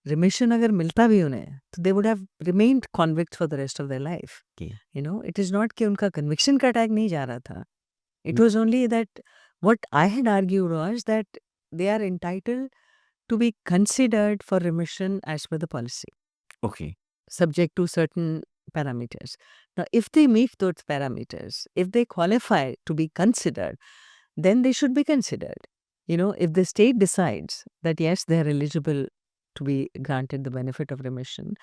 remission अगर मिलता भी उन्हें, तो they would have remained convict for the rest of their life. Okay. It is not कि उनका conviction का tag नहीं जा रहा था. It was only that what I had argued was that they are entitled to be considered for remission as per the policy, Okay. subject to certain parameters. Now, if they meet those parameters, if they qualify to be considered, then they should be considered. If the state decides that yes, they are eligible to be granted the benefit of remission.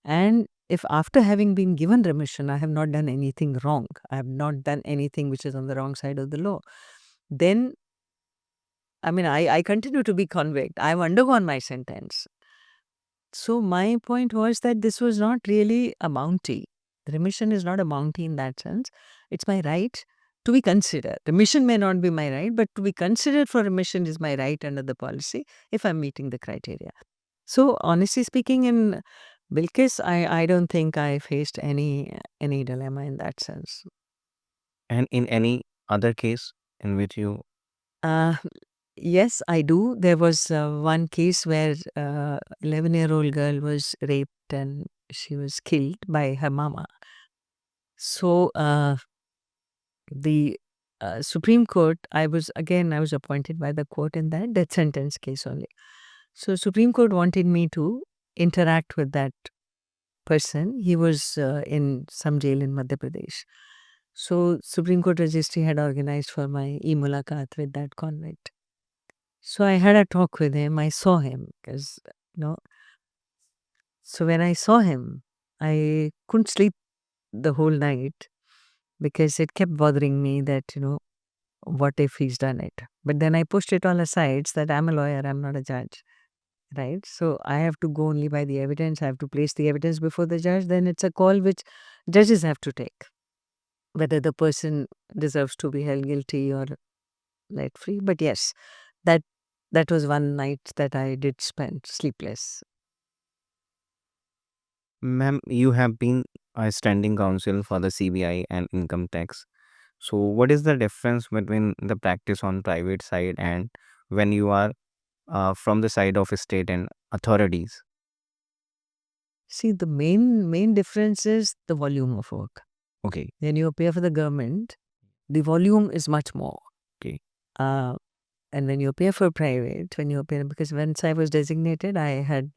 And if after having been given remission, I have not done anything wrong, I have not done anything which is on the wrong side of the law, then I mean, I continue to be convict. I've undergone my sentence. So my point was that this was not really a bounty. Remission is not a bounty in that sense. It's my right to be considered. Remission may not be my right, but to be considered for remission is my right under the policy if I'm meeting the criteria. So honestly speaking, in Bilkis, I don't think I faced any dilemma in that sense. And in any other case in which you Uh, yes, I do. There was one case where 11-year-old girl was raped and she was killed by her mama. So the Supreme Court, I was appointed by the court in that death sentence case only. So Supreme Court wanted me to interact with that person. He was in some jail in Madhya Pradesh. So Supreme Court Registry had organized for my e-mulaqat with that convict. So I had a talk with him. I saw him because, you know, so when I saw him, I couldn't sleep the whole night because it kept bothering me that, what if he's done it? But then I pushed it all aside that I'm a lawyer, I'm not a judge, right? So I have to go only by the evidence. I have to place the evidence before the judge. Then it's a call which judges have to take, whether the person deserves to be held guilty or let free. But yes, that was one night that I did spend sleepless. Ma'am, you have been a standing counsel for the CBI and income tax. So, what is the difference between the practice on private side and when you are from the side of state and authorities? See, the main difference is the volume of work. Okay, When you appear for the government, the volume is much more. okay, And when you appear for private, because once I was designated, I had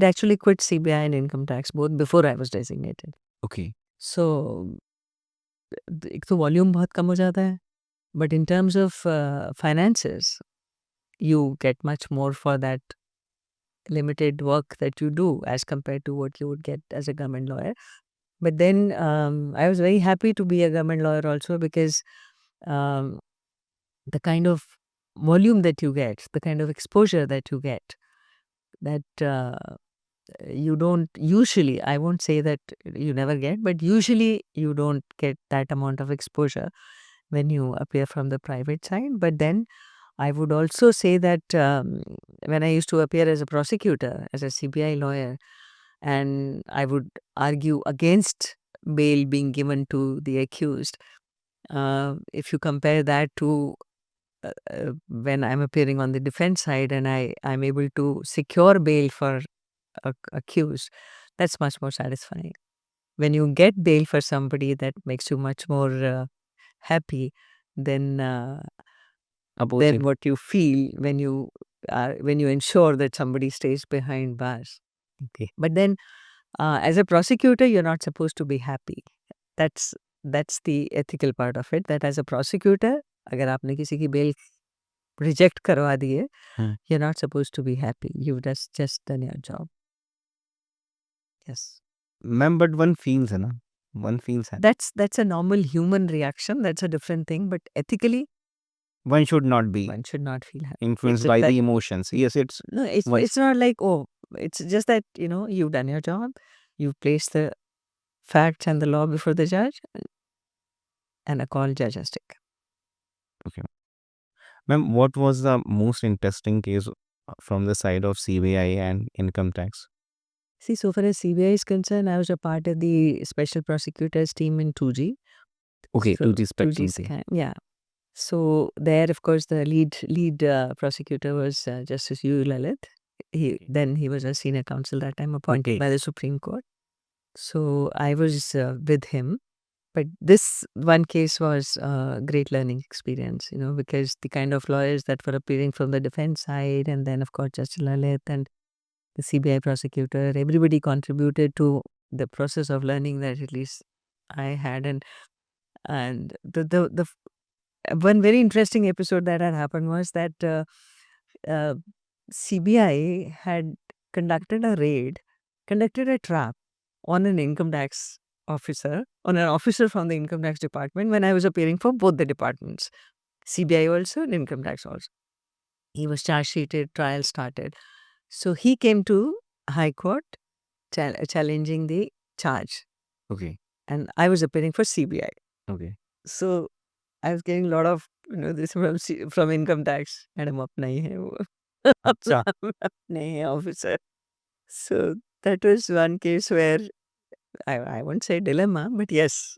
actually quit CBI and income tax both before I was designated. okay. So एक तो volume बहुत कम हो जाता है, but in terms of finances, you get much more for that limited work that you do as compared to what you would get as a government lawyer. But then I was very happy to be a government lawyer also because um, the kind of volume that you get, the kind of exposure that you get, that you don't usually, I won't say that you never get, but usually you don't get that amount of exposure when you appear from the private side. But then I would also say that when I used to appear as a prosecutor, as a CBI lawyer, and I would argue against bail being given to the accused, if you compare that to when I'm appearing on the defense side and I'm able to secure bail for accused, that's much more satisfying. When you get bail for somebody, that makes you much more happy than Opposite. what you feel when you ensure that somebody stays behind bars. Okay. But then, as a prosecutor, you're not supposed to be happy. That's the ethical part of it. That as a prosecutor, अगर आपने किसी की bail reject करवा दी है, Hmm. you're not supposed to be happy. You've just done your job. Yes. Ma'am, but one feels, है ना? One feels happy. That's a normal human reaction. That's a different thing. But ethically, One should not be one should not feel happy. influenced by the emotions. Yes, it's No, Why? it's not like, oh, it's just that, you've done your job. You've placed the facts and the law before the judge, and a call judge has taken. okay. Ma'am, what was the most interesting case from the side of CBI and income tax? See, so far as CBI is concerned, I was a part of the special prosecutors team in 2G. Okay, So, to this 2G scam, yeah. So there, of course, the lead prosecutor was Justice U. Lalit. He was a senior counsel that time appointed Okay. by the Supreme Court. So I was with him. But this one case was a great learning experience, because the kind of lawyers that were appearing from the defense side, and then, of course, Justice Lalit and the CBI prosecutor, everybody contributed to the process of learning that at least I had. And one very interesting episode that had happened was that CBI had conducted a trap on an income tax officer, on an officer from the income tax department when I was appearing for both the departments, CBI also and income tax also. He was charge sheeted, trial started. So he came to High Court challenging the charge, Okay. and I was appearing for CBI. Okay. So I was getting a lot of this from income tax. Madam up nahi hai wo. अच्छा. Up nahi hai officer. So that was one case where I won't say dilemma, but yes,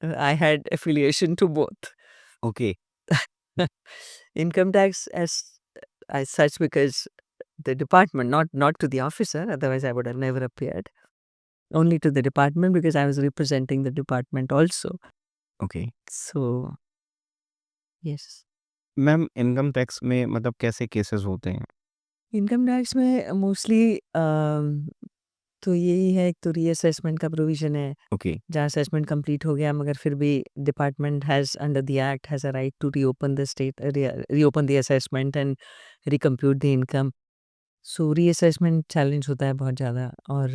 I had affiliation to both. Okay. Income tax as such, because the department, not to the officer, otherwise I would have never appeared. Only to the department because I was representing the department also. Okay. So yes. Ma'am income tax में मतलब कैसे cases होते हैं? Income tax में mostly तो यही है, एक तो रीअसेसमेंट का प्रोविजन है, ओके. जहाँ असेसमेंट कंप्लीट हो गया मगर फिर भी department has under the act has a right to reopen the assessment and recompute the income. So reassessment challenge होता है बहुत ज़्यादा. और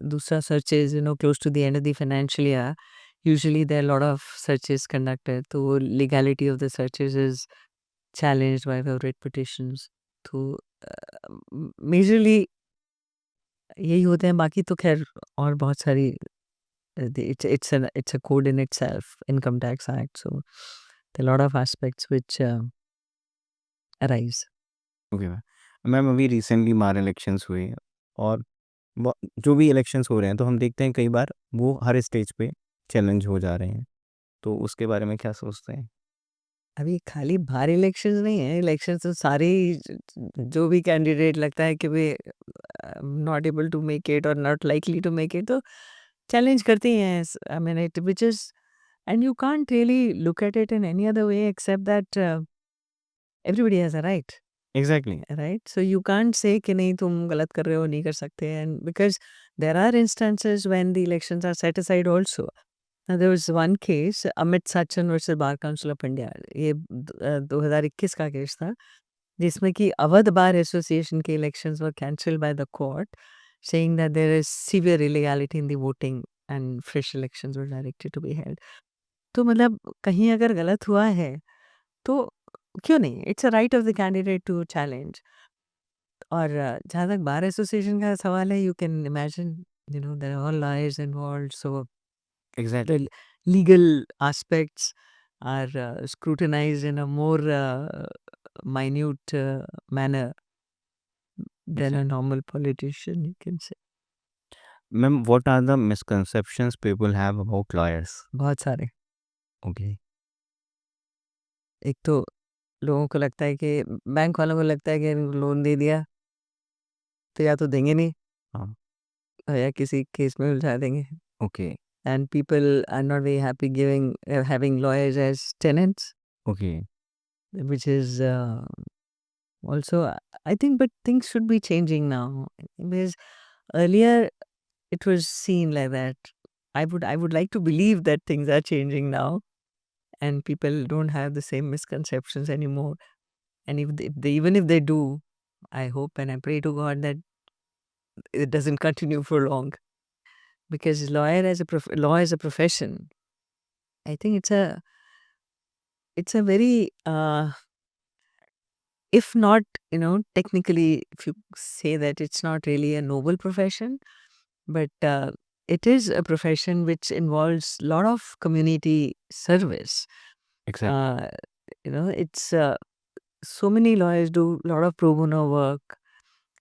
दूसरा searches close to the end of the financial year, usually there lot of searches conducted, तो legality of the searches is challenged by favorite petitions. तो majorly यही होते हैं. बाकी तो खैर और बहुत सारी it's a code in itself, income tax act. So there are a lot of aspects which arise. Okay ma'am. Ma'am अभी रिसेंटली बार इलेक्शंस हुए हैं और जो भी इलेक्शंस हो रहे हैं तो हम देखते हैं कई बार वो हर स्टेज पे चैलेंज हो जा रहे हैं, तो उसके बारे में क्या सोचते हैं? अभी खाली बाहर इलेक्शंस नहीं है, इलेक्शंस तो सारे ही जो भी कैंडिडेट लगता है कि वे not able to make it और not likely to make it, तो चैलेंज करती हैं. I mean it which is, and you can't really look at it in any other way except that everybody has a right. Exactly. Right, so you can't say कि नहीं तुम गलत कर रहे हो, नहीं कर सकते. And because there are instances when the elections are set aside also. There was one case, Amit Sachan versus bar council of India. ये 2021 का केस था, जिसमें कि अवध बार एसोसिएशन के elections were cancelled by the court, saying that there is severe illegality in the voting and fresh elections were directed to be held. तो मतलब कहीं अगर गलत हुआ है तो क्यों नहीं, it's a right of the candidate to challenge. और जहाँ तक बार एसोसिएशन का सवाल है, you can imagine there are all lawyers involved, so exactly. the legal aspects are scrutinized in a more minute manner than a normal politician, you can say. Ma'am what are the misconceptions people have about lawyers? बहुत सारे. Okay. एक तो लोगों को लगता है कि bank वालों को लगता है कि लोन दे दिया तो या तो देंगे नहीं, हाँ. या किसी केस में उलझा देंगे. Okay. And people are not very happy giving having lawyers as tenants, okay. which is also, I think, but things should be changing now, because earlier it was seen like that. I would like to believe that things are changing now and people don't have the same misconceptions anymore. And even if they do, I hope and I pray to God that it doesn't continue for long, because law as a profession, I think it's a very if not, technically, if you say that, it's not really a noble profession, but it is a profession which involves a lot of community service. Exact. Uh, it's so many lawyers do a lot of pro bono work,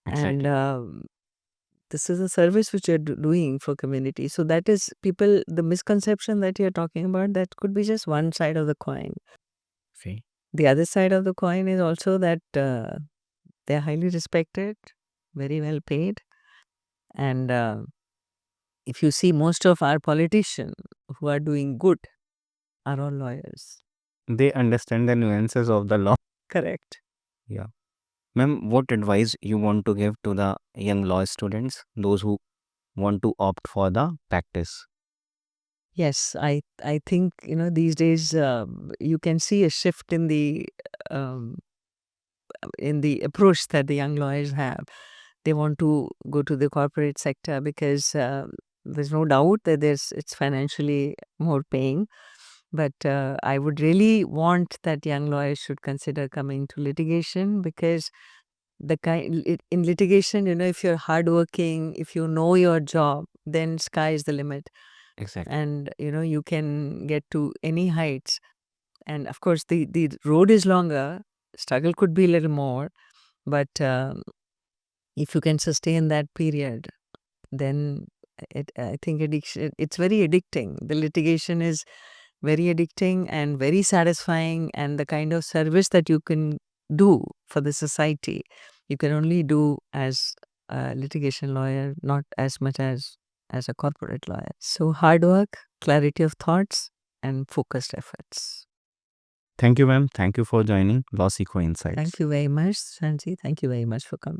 and exactly. this is a service which you're doing for community. So that is the misconception that you're talking about, that could be just one side of the coin. See. The other side of the coin is also that they're highly respected, very well paid. And if you see, most of our politicians who are doing good are all lawyers. They understand the nuances of the law. Correct. Yeah. Ma'am, what advice you want to give to the young law students, those who want to opt for the practice? Yes, I think these days you can see a shift in the um, in the approach that the young lawyers have. They want to go to the corporate sector because there's no doubt that it's financially more paying. But I would really want that young lawyers should consider coming to litigation, because in litigation, if you're hardworking, if you know your job, then sky is the limit, Exactly. and you can get to any heights. And of course, the road is longer, struggle could be a little more, but if you can sustain that period, then I think it's very addicting. The litigation is very addicting and very satisfying, and the kind of service that you can do for the society, you can only do as a litigation lawyer, not as much as a corporate lawyer. So hard work, clarity of thoughts, and focused efforts. Thank you, ma'am. Thank you for joining Law Sequo Insights. Thank you very much, Sanji. Thank you very much for coming.